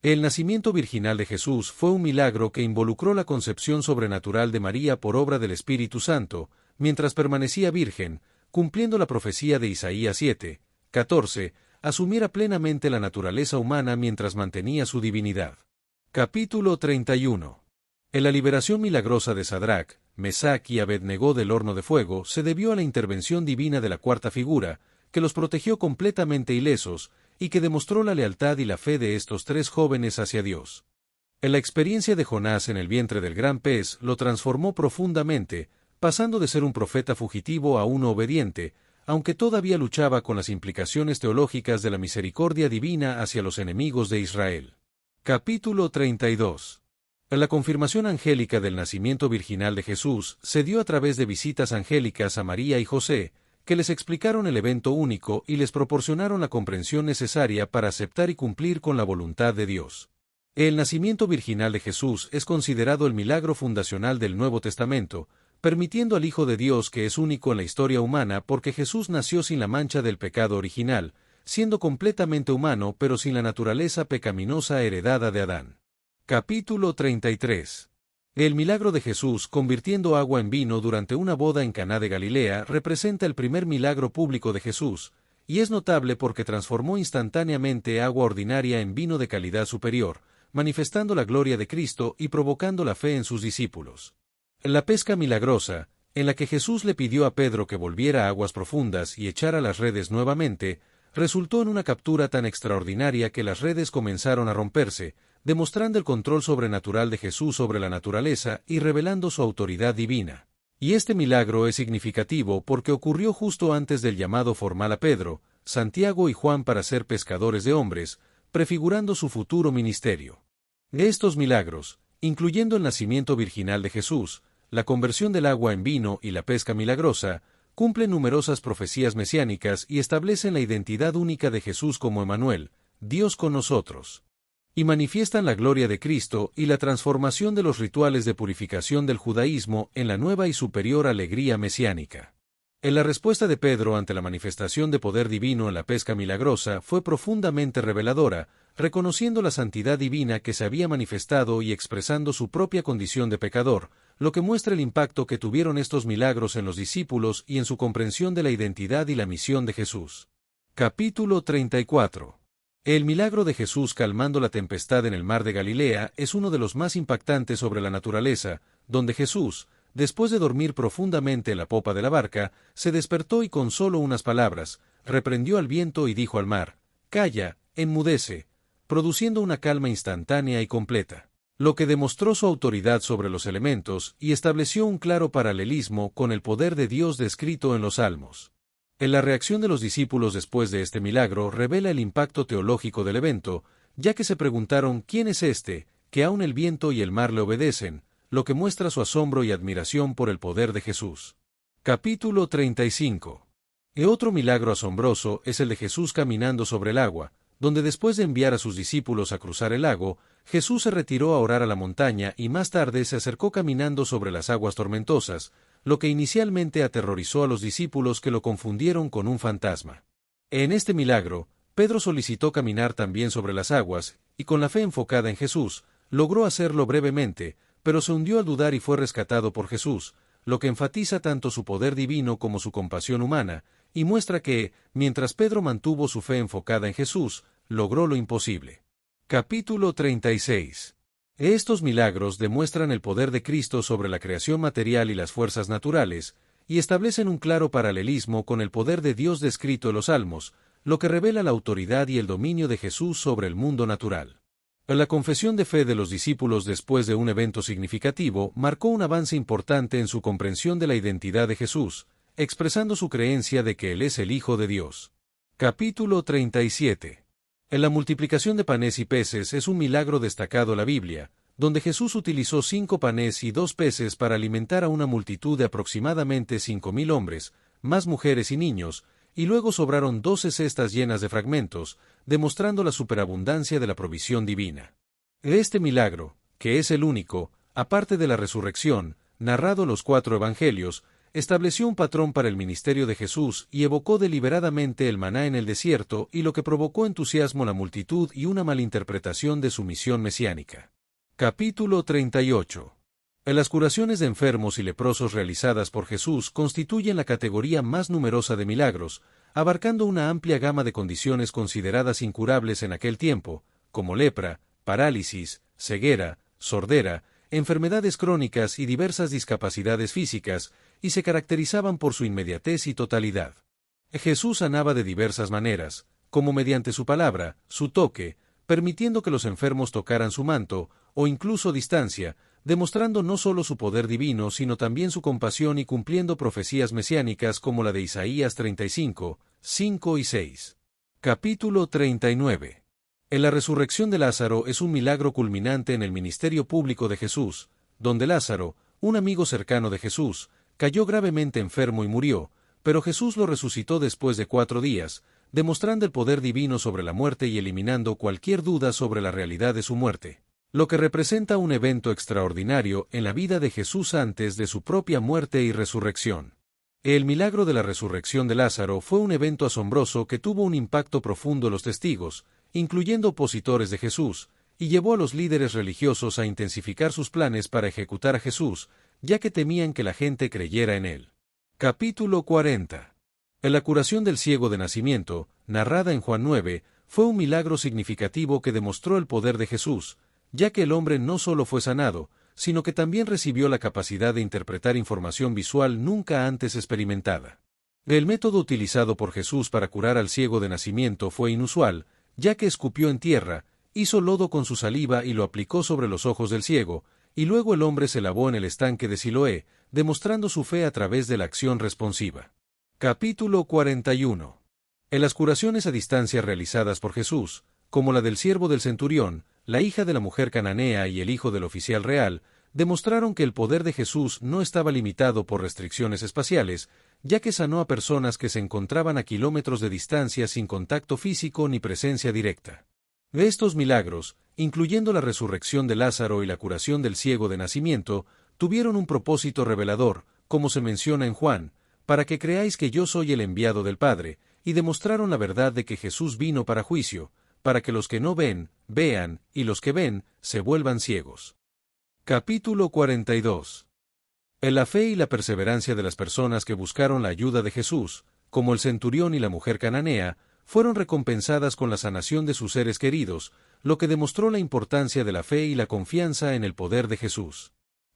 El nacimiento virginal de Jesús fue un milagro que involucró la concepción sobrenatural de María por obra del Espíritu Santo, mientras permanecía virgen, cumpliendo la profecía de Isaías 7:14, asumiera plenamente la naturaleza humana mientras mantenía su divinidad. Capítulo 31. En la liberación milagrosa de Sadrac, Mesac y Abed-Negó del horno de fuego se debió a la intervención divina de la cuarta figura, que los protegió completamente ilesos, y que demostró la lealtad y la fe de estos 3 jóvenes hacia Dios. En la experiencia de Jonás en el vientre del gran pez lo transformó profundamente, pasando de ser un profeta fugitivo a uno obediente, aunque todavía luchaba con las implicaciones teológicas de la misericordia divina hacia los enemigos de Israel. Capítulo 32. La confirmación angélica del nacimiento virginal de Jesús se dio a través de visitas angélicas a María y José, que les explicaron el evento único y les proporcionaron la comprensión necesaria para aceptar y cumplir con la voluntad de Dios. El nacimiento virginal de Jesús es considerado el milagro fundacional del Nuevo Testamento, permitiendo al Hijo de Dios que es único en la historia humana porque Jesús nació sin la mancha del pecado original, siendo completamente humano pero sin la naturaleza pecaminosa heredada de Adán. Capítulo 33. El milagro de Jesús convirtiendo agua en vino durante una boda en Caná de Galilea representa el primer milagro público de Jesús, y es notable porque transformó instantáneamente agua ordinaria en vino de calidad superior, manifestando la gloria de Cristo y provocando la fe en sus discípulos. La pesca milagrosa, en la que Jesús le pidió a Pedro que volviera a aguas profundas y echara las redes nuevamente, resultó en una captura tan extraordinaria que las redes comenzaron a romperse, demostrando el control sobrenatural de Jesús sobre la naturaleza y revelando su autoridad divina. Y este milagro es significativo porque ocurrió justo antes del llamado formal a Pedro, Santiago y Juan para ser pescadores de hombres, prefigurando su futuro ministerio. De estos milagros, incluyendo el nacimiento virginal de Jesús, la conversión del agua en vino y la pesca milagrosa, cumplen numerosas profecías mesiánicas y establecen la identidad única de Jesús como Emmanuel, Dios con nosotros. Y manifiestan la gloria de Cristo y la transformación de los rituales de purificación del judaísmo en la nueva y superior alegría mesiánica. En la respuesta de Pedro ante la manifestación de poder divino en la pesca milagrosa fue profundamente reveladora, reconociendo la santidad divina que se había manifestado y expresando su propia condición de pecador, lo que muestra el impacto que tuvieron estos milagros en los discípulos y en su comprensión de la identidad y la misión de Jesús. Capítulo 34. El milagro de Jesús calmando la tempestad en el mar de Galilea es uno de los más impactantes sobre la naturaleza, donde Jesús, después de dormir profundamente en la popa de la barca, se despertó y con solo unas palabras, reprendió al viento y dijo al mar: calla, enmudece, produciendo una calma instantánea y completa, lo que demostró su autoridad sobre los elementos y estableció un claro paralelismo con el poder de Dios descrito en los Salmos. En la reacción de los discípulos después de este milagro revela el impacto teológico del evento, ya que se preguntaron ¿quién es este, que aun el viento y el mar le obedecen?, lo que muestra su asombro y admiración por el poder de Jesús. Capítulo 35. Otro milagro asombroso es el de Jesús caminando sobre el agua, donde después de enviar a sus discípulos a cruzar el lago, Jesús se retiró a orar a la montaña y más tarde se acercó caminando sobre las aguas tormentosas, lo que inicialmente aterrorizó a los discípulos que lo confundieron con un fantasma. En este milagro, Pedro solicitó caminar también sobre las aguas, y con la fe enfocada en Jesús, logró hacerlo brevemente, pero se hundió al dudar y fue rescatado por Jesús, lo que enfatiza tanto su poder divino como su compasión humana, y muestra que, mientras Pedro mantuvo su fe enfocada en Jesús, logró lo imposible. Capítulo 36. Estos milagros demuestran el poder de Cristo sobre la creación material y las fuerzas naturales, y establecen un claro paralelismo con el poder de Dios descrito en los Salmos, lo que revela la autoridad y el dominio de Jesús sobre el mundo natural. La confesión de fe de los discípulos después de un evento significativo marcó un avance importante en su comprensión de la identidad de Jesús, expresando su creencia de que Él es el Hijo de Dios. Capítulo 37. En la multiplicación de panes y peces es un milagro destacado en la Biblia, donde Jesús utilizó 5 panes y 2 peces para alimentar a una multitud de aproximadamente 5,000 hombres, más mujeres y niños, y luego sobraron 12 cestas llenas de fragmentos, demostrando la superabundancia de la provisión divina. Este milagro, que es el único, aparte de la resurrección, narrado en los 4 evangelios, estableció un patrón para el ministerio de Jesús y evocó deliberadamente el maná en el desierto y lo que provocó entusiasmo en la multitud y una malinterpretación de su misión mesiánica. Capítulo 38. Las curaciones de enfermos y leprosos realizadas por Jesús constituyen la categoría más numerosa de milagros, abarcando una amplia gama de condiciones consideradas incurables en aquel tiempo, como lepra, parálisis, ceguera, sordera, enfermedades crónicas y diversas discapacidades físicas, y se caracterizaban por su inmediatez y totalidad. Jesús sanaba de diversas maneras, como mediante su palabra, su toque, permitiendo que los enfermos tocaran su manto, o incluso distancia, demostrando no solo su poder divino, sino también su compasión y cumpliendo profecías mesiánicas como la de Isaías 35, 5 y 6. Capítulo 39. En la resurrección de Lázaro es un milagro culminante en el ministerio público de Jesús, donde Lázaro, un amigo cercano de Jesús, cayó gravemente enfermo y murió, pero Jesús lo resucitó después de 4 días, demostrando el poder divino sobre la muerte y eliminando cualquier duda sobre la realidad de su muerte, lo que representa un evento extraordinario en la vida de Jesús antes de su propia muerte y resurrección. El milagro de la resurrección de Lázaro fue un evento asombroso que tuvo un impacto profundo en los testigos, incluyendo opositores de Jesús, y llevó a los líderes religiosos a intensificar sus planes para ejecutar a Jesús, ya que temían que la gente creyera en él. Capítulo 40. En la curación del ciego de nacimiento, narrada en Juan 9, fue un milagro significativo que demostró el poder de Jesús, ya que el hombre no solo fue sanado, sino que también recibió la capacidad de interpretar información visual nunca antes experimentada. El método utilizado por Jesús para curar al ciego de nacimiento fue inusual, ya que escupió en tierra, hizo lodo con su saliva y lo aplicó sobre los ojos del ciego, y luego el hombre se lavó en el estanque de Siloé, demostrando su fe a través de la acción responsiva. Capítulo 41. En las curaciones a distancia realizadas por Jesús, como la del siervo del centurión, la hija de la mujer cananea y el hijo del oficial real, demostraron que el poder de Jesús no estaba limitado por restricciones espaciales, ya que sanó a personas que se encontraban a kilómetros de distancia sin contacto físico ni presencia directa. Estos milagros, incluyendo la resurrección de Lázaro y la curación del ciego de nacimiento, tuvieron un propósito revelador, como se menciona en Juan, para que creáis que yo soy el enviado del Padre, y demostraron la verdad de que Jesús vino para juicio, para que los que no ven, vean, y los que ven, se vuelvan ciegos. Capítulo 42. En la fe y la perseverancia de las personas que buscaron la ayuda de Jesús, como el centurión y la mujer cananea, fueron recompensadas con la sanación de sus seres queridos, lo que demostró la importancia de la fe y la confianza en el poder de Jesús.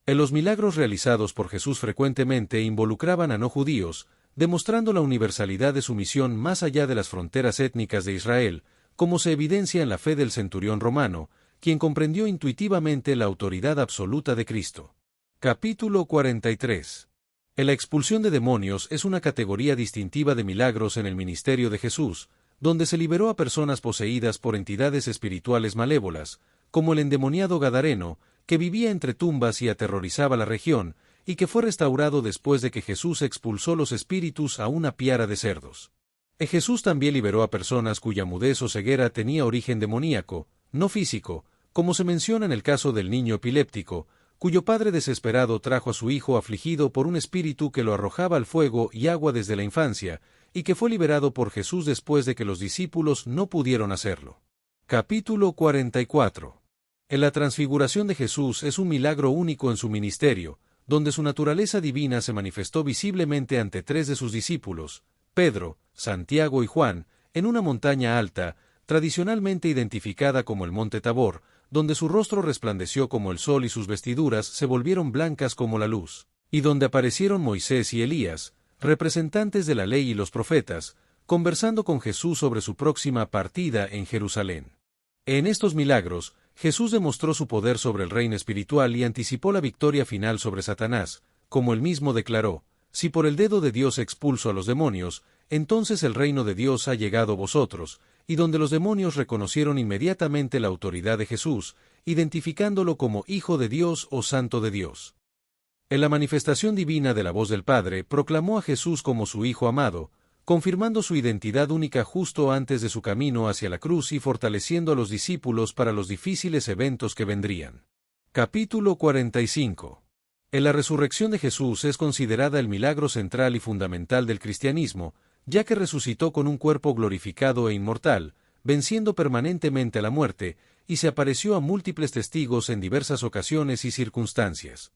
En los milagros realizados por Jesús frecuentemente involucraban a no judíos, demostrando la universalidad de su misión más allá de las fronteras étnicas de Israel, como se evidencia en la fe del centurión romano, quien comprendió intuitivamente la autoridad absoluta de Cristo. Capítulo 43. La expulsión de demonios es una categoría distintiva de milagros en el ministerio de Jesús, donde se liberó a personas poseídas por entidades espirituales malévolas, como el endemoniado Gadareno, que vivía entre tumbas y aterrorizaba la región, y que fue restaurado después de que Jesús expulsó los espíritus a una piara de cerdos. Jesús también liberó a personas cuya mudez o ceguera tenía origen demoníaco, no físico, como se menciona en el caso del niño epiléptico, cuyo padre desesperado trajo a su hijo afligido por un espíritu que lo arrojaba al fuego y agua desde la infancia, y que fue liberado por Jesús después de que los discípulos no pudieron hacerlo. Capítulo 44. La transfiguración de Jesús es un milagro único en su ministerio, donde su naturaleza divina se manifestó visiblemente ante 3 de sus discípulos, Pedro, Santiago y Juan, en una montaña alta, tradicionalmente identificada como el Monte Tabor, donde su rostro resplandeció como el sol y sus vestiduras se volvieron blancas como la luz, y donde aparecieron Moisés y Elías, representantes de la ley y los profetas, conversando con Jesús sobre su próxima partida en Jerusalén. En estos milagros, Jesús demostró su poder sobre el reino espiritual y anticipó la victoria final sobre Satanás, como él mismo declaró: si por el dedo de Dios expulso a los demonios, entonces el reino de Dios ha llegado a vosotros, y donde los demonios reconocieron inmediatamente la autoridad de Jesús, identificándolo como Hijo de Dios o Santo de Dios. En la manifestación divina de la voz del Padre, proclamó a Jesús como su Hijo amado, confirmando su identidad única justo antes de su camino hacia la cruz y fortaleciendo a los discípulos para los difíciles eventos que vendrían. Capítulo 45. La resurrección de Jesús es considerada el milagro central y fundamental del cristianismo, ya que resucitó con un cuerpo glorificado e inmortal, venciendo permanentemente a la muerte, y se apareció a múltiples testigos en diversas ocasiones y circunstancias.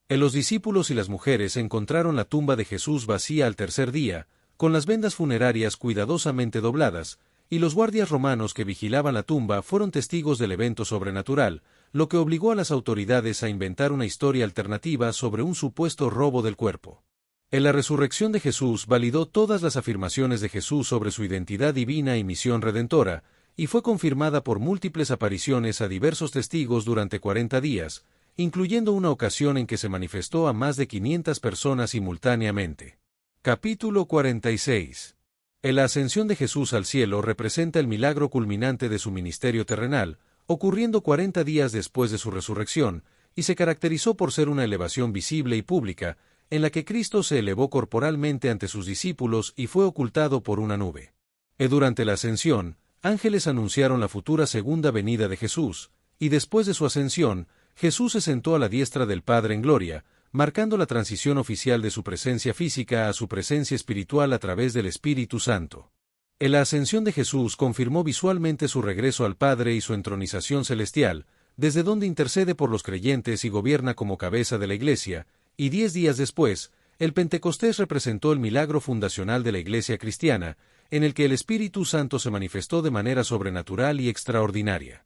Los discípulos y las mujeres encontraron la tumba de Jesús vacía al tercer día, con las vendas funerarias cuidadosamente dobladas, y los guardias romanos que vigilaban la tumba fueron testigos del evento sobrenatural, lo que obligó a las autoridades a inventar una historia alternativa sobre un supuesto robo del cuerpo. La resurrección de Jesús validó todas las afirmaciones de Jesús sobre su identidad divina y misión redentora, y fue confirmada por múltiples apariciones a diversos testigos durante 40 días, incluyendo una ocasión en que se manifestó a más de 500 personas simultáneamente. Capítulo 46. La ascensión de Jesús al cielo representa el milagro culminante de su ministerio terrenal, ocurriendo 40 días después de su resurrección, y se caracterizó por ser una elevación visible y pública, en la que Cristo se elevó corporalmente ante sus discípulos y fue ocultado por una nube. Durante la ascensión, ángeles anunciaron la futura segunda venida de Jesús, y después de su ascensión, Jesús se sentó a la diestra del Padre en gloria, marcando la transición oficial de su presencia física a su presencia espiritual a través del Espíritu Santo. La ascensión de Jesús confirmó visualmente su regreso al Padre y su entronización celestial, desde donde intercede por los creyentes y gobierna como cabeza de la Iglesia, y 10 días después, el Pentecostés representó el milagro fundacional de la Iglesia cristiana, en el que el Espíritu Santo se manifestó de manera sobrenatural y extraordinaria.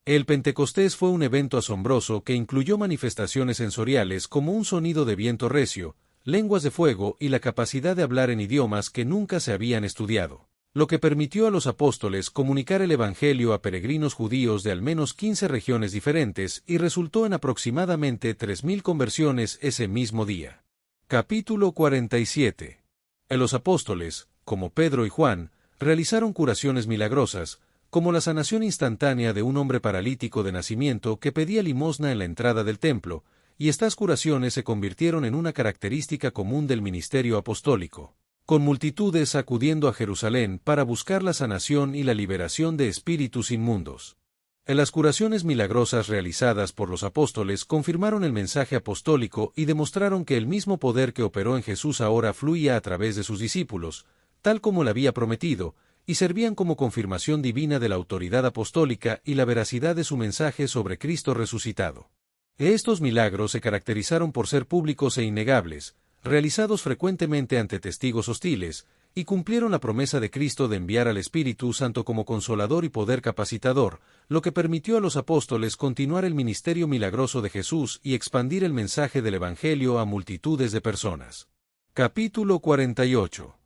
El Pentecostés fue un evento asombroso que incluyó manifestaciones sensoriales como un sonido de viento recio, lenguas de fuego y la capacidad de hablar en idiomas que nunca se habían estudiado, lo que permitió a los apóstoles comunicar el Evangelio a peregrinos judíos de al menos 15 regiones diferentes y resultó en aproximadamente 3.000 conversiones ese mismo día. Capítulo 47. Los apóstoles, como Pedro y Juan, realizaron curaciones milagrosas, como la sanación instantánea de un hombre paralítico de nacimiento que pedía limosna en la entrada del templo, y estas curaciones se convirtieron en una característica común del ministerio apostólico, con multitudes acudiendo a Jerusalén para buscar la sanación y la liberación de espíritus inmundos. Las curaciones milagrosas realizadas por los apóstoles confirmaron el mensaje apostólico y demostraron que el mismo poder que operó en Jesús ahora fluía a través de sus discípulos, tal como le había prometido, y servían como confirmación divina de la autoridad apostólica y la veracidad de su mensaje sobre Cristo resucitado. Estos milagros se caracterizaron por ser públicos e innegables, realizados frecuentemente ante testigos hostiles, y cumplieron la promesa de Cristo de enviar al Espíritu Santo como consolador y poder capacitador, lo que permitió a los apóstoles continuar el ministerio milagroso de Jesús y expandir el mensaje del Evangelio a multitudes de personas. Capítulo 48.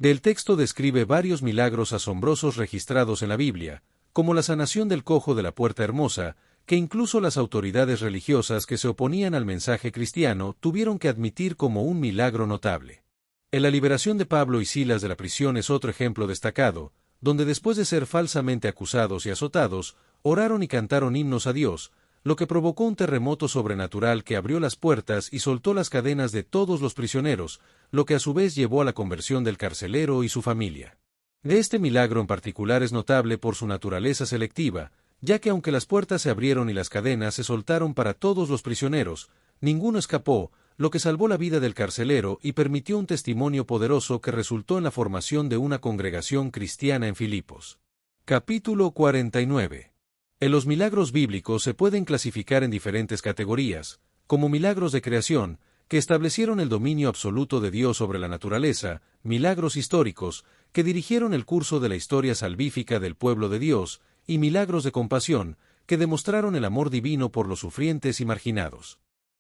Del texto describe varios milagros asombrosos registrados en la Biblia, como la sanación del cojo de la Puerta Hermosa, que incluso las autoridades religiosas que se oponían al mensaje cristiano tuvieron que admitir como un milagro notable. En la liberación de Pablo y Silas de la prisión es otro ejemplo destacado, donde después de ser falsamente acusados y azotados, oraron y cantaron himnos a Dios, lo que provocó un terremoto sobrenatural que abrió las puertas y soltó las cadenas de todos los prisioneros, lo que a su vez llevó a la conversión del carcelero y su familia. De este milagro en particular es notable por su naturaleza selectiva, ya que aunque las puertas se abrieron y las cadenas se soltaron para todos los prisioneros, ninguno escapó, lo que salvó la vida del carcelero y permitió un testimonio poderoso que resultó en la formación de una congregación cristiana en Filipos. Capítulo 49. En los milagros bíblicos se pueden clasificar en diferentes categorías, como milagros de creación, que establecieron el dominio absoluto de Dios sobre la naturaleza, milagros históricos, que dirigieron el curso de la historia salvífica del pueblo de Dios, y milagros de compasión, que demostraron el amor divino por los sufrientes y marginados.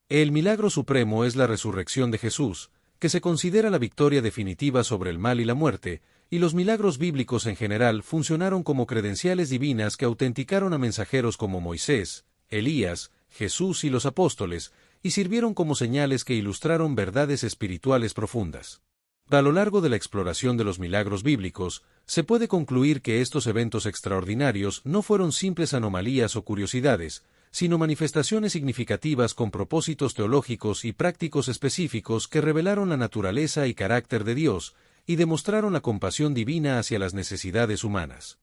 El milagro supremo es la resurrección de Jesús, que se considera la victoria definitiva sobre el mal y la muerte, y los milagros bíblicos en general funcionaron como credenciales divinas que autenticaron a mensajeros como Moisés, Elías, Jesús y los apóstoles, y sirvieron como señales que ilustraron verdades espirituales profundas. A lo largo de la exploración de los milagros bíblicos, se puede concluir que estos eventos extraordinarios no fueron simples anomalías o curiosidades, sino manifestaciones significativas con propósitos teológicos y prácticos específicos que revelaron la naturaleza y carácter de Dios, y demostraron la compasión divina hacia las necesidades humanas.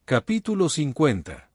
Capítulo 50.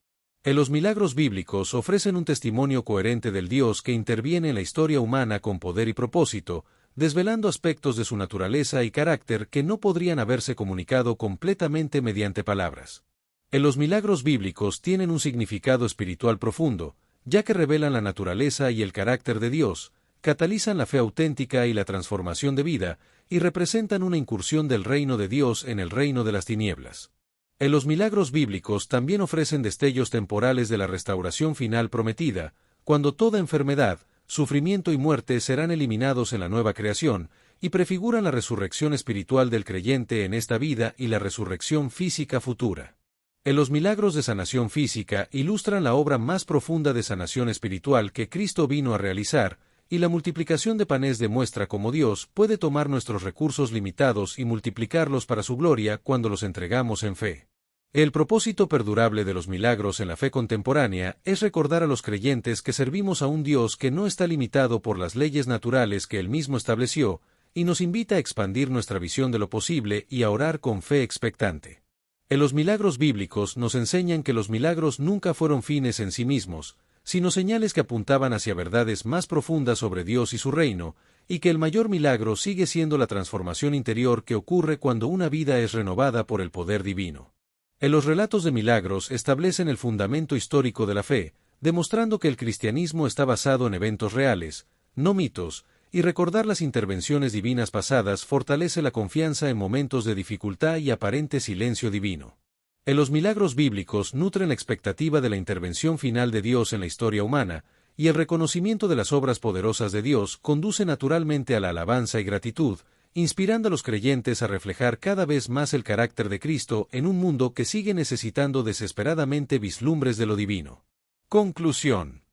Los milagros bíblicos ofrecen un testimonio coherente del Dios que interviene en la historia humana con poder y propósito, desvelando aspectos de su naturaleza y carácter que no podrían haberse comunicado completamente mediante palabras. Los milagros bíblicos tienen un significado espiritual profundo, ya que revelan la naturaleza y el carácter de Dios, catalizan la fe auténtica y la transformación de vida, y representan una incursión del reino de Dios en el reino de las tinieblas. Los milagros bíblicos también ofrecen destellos temporales de la restauración final prometida, cuando toda enfermedad, sufrimiento y muerte serán eliminados en la nueva creación, y prefiguran la resurrección espiritual del creyente en esta vida y la resurrección física futura. Los milagros de sanación física ilustran la obra más profunda de sanación espiritual que Cristo vino a realizar, y la multiplicación de panes demuestra cómo Dios puede tomar nuestros recursos limitados y multiplicarlos para su gloria cuando los entregamos en fe. El propósito perdurable de los milagros en la fe contemporánea es recordar a los creyentes que servimos a un Dios que no está limitado por las leyes naturales que Él mismo estableció, y nos invita a expandir nuestra visión de lo posible y a orar con fe expectante. Los milagros bíblicos nos enseñan que los milagros nunca fueron fines en sí mismos, sino señales que apuntaban hacia verdades más profundas sobre Dios y su reino, y que el mayor milagro sigue siendo la transformación interior que ocurre cuando una vida es renovada por el poder divino. Los relatos de milagros establecen el fundamento histórico de la fe, demostrando que el cristianismo está basado en eventos reales, no mitos, y recordar las intervenciones divinas pasadas fortalece la confianza en momentos de dificultad y aparente silencio divino. Los milagros bíblicos nutren la expectativa de la intervención final de Dios en la historia humana, y el reconocimiento de las obras poderosas de Dios conduce naturalmente a la alabanza y gratitud, inspirando a los creyentes a reflejar cada vez más el carácter de Cristo en un mundo que sigue necesitando desesperadamente vislumbres de lo divino. Conclusión.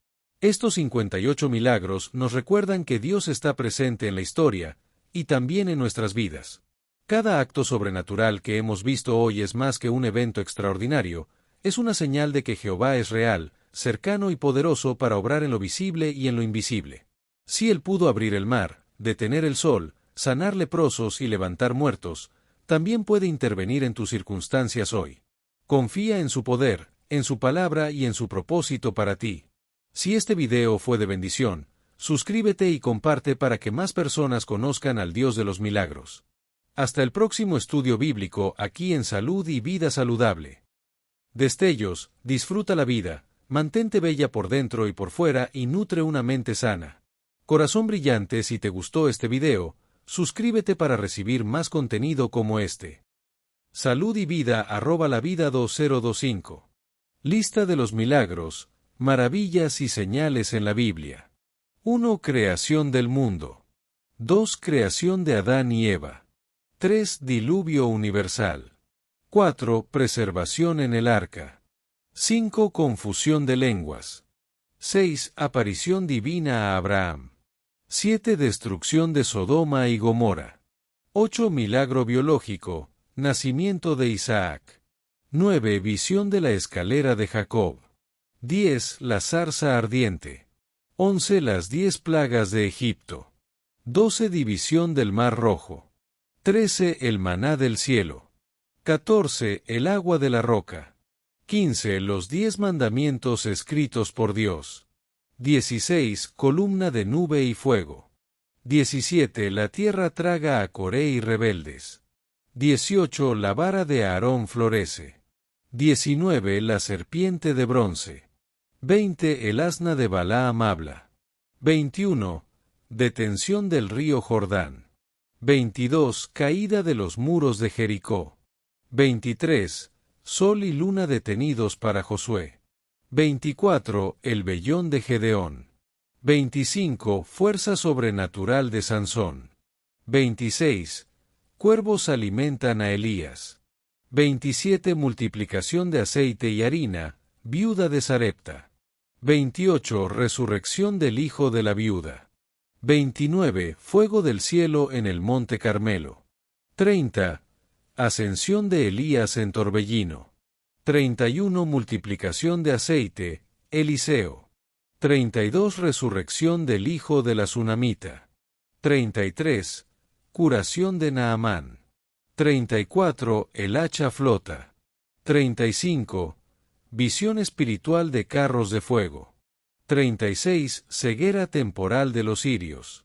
Estos 58 milagros nos recuerdan que Dios está presente en la historia, y también en nuestras vidas. Cada acto sobrenatural que hemos visto hoy es más que un evento extraordinario, es una señal de que Jehová es real, cercano y poderoso para obrar en lo visible y en lo invisible. Si Él pudo abrir el mar, detener el sol, sanar leprosos y levantar muertos, también puede intervenir en tus circunstancias hoy. Confía en su poder, en su palabra y en su propósito para ti. Si este video fue de bendición, suscríbete y comparte para que más personas conozcan al Dios de los milagros. Hasta el próximo estudio bíblico aquí en Salud y Vida Saludable. Destellos, disfruta la vida, mantente bella por dentro y por fuera y nutre una mente sana. Corazón brillante, si te gustó este video, suscríbete para recibir más contenido como este. Salud y Vida @lavida 2025. Lista de los milagros, maravillas y señales en la Biblia. 1. Creación del mundo. 2. Creación de Adán y Eva. 3. Diluvio universal. 4. Preservación en el arca. 5. Confusión de lenguas. 6. Aparición divina a Abraham. 7. Destrucción de Sodoma y Gomorra. 8. Milagro biológico, nacimiento de Isaac. 9. Visión de la escalera de Jacob. 10. La zarza ardiente. 11. Las 10 plagas de Egipto. 12. División del Mar Rojo. 13. El maná del cielo. 14. El agua de la roca. 15. Los 10 mandamientos escritos por Dios. 16. Columna de nube y fuego. 17. La tierra traga a Coré y rebeldes. 18. La vara de Aarón florece. 19. La serpiente de bronce. 20. El asna de Balaam habla. 21. Detención del río Jordán. 22. Caída de los muros de Jericó. 23. Sol y luna detenidos para Josué. 24. El vellón de Gedeón. 25. Fuerza sobrenatural de Sansón. 26. Cuervos alimentan a Elías. 27. Multiplicación de aceite y harina, viuda de Sarepta. 28. Resurrección del hijo de la viuda. 29. Fuego del cielo en el monte Carmelo. 30. Ascensión de Elías en torbellino. 31. Multiplicación de aceite, Eliseo. 32. Resurrección del hijo de la Sunamita. 33. Curación de Naamán. 34. El hacha flota. 35. Visión espiritual de carros de fuego. 36. Ceguera temporal de los sirios.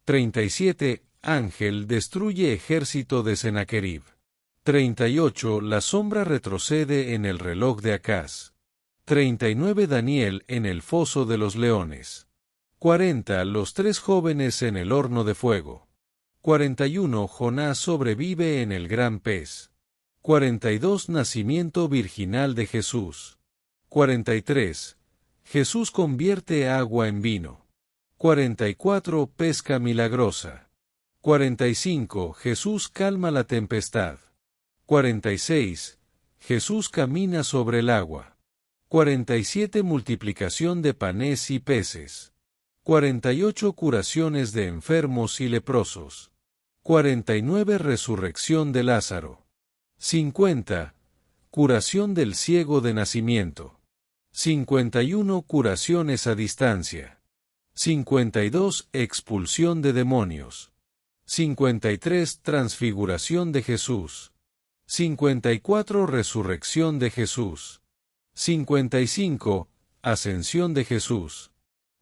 37. Ángel destruye ejército de Sennacherib. 38. La sombra retrocede en el reloj de Acaz. 39. Daniel en el foso de los leones. 40. Los 3 jóvenes en el horno de fuego. 41. Jonás sobrevive en el gran pez. 42. Nacimiento virginal de Jesús. 43. Jesús convierte agua en vino. 44. Pesca milagrosa. 45. Jesús calma la tempestad. 46. Jesús camina sobre el agua. 47. Multiplicación de panes y peces. 48. Curaciones de enfermos y leprosos. 49. Resurrección de Lázaro. 50. Curación del ciego de nacimiento. 51. Curaciones a distancia. 52. Expulsión de demonios. 53. Transfiguración de Jesús. 54. Resurrección de Jesús. 55. Ascensión de Jesús.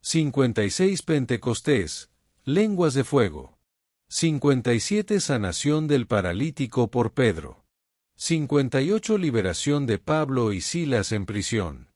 56. Pentecostés, lenguas de fuego. 57. Sanación del paralítico por Pedro. 58. Liberación de Pablo y Silas en prisión.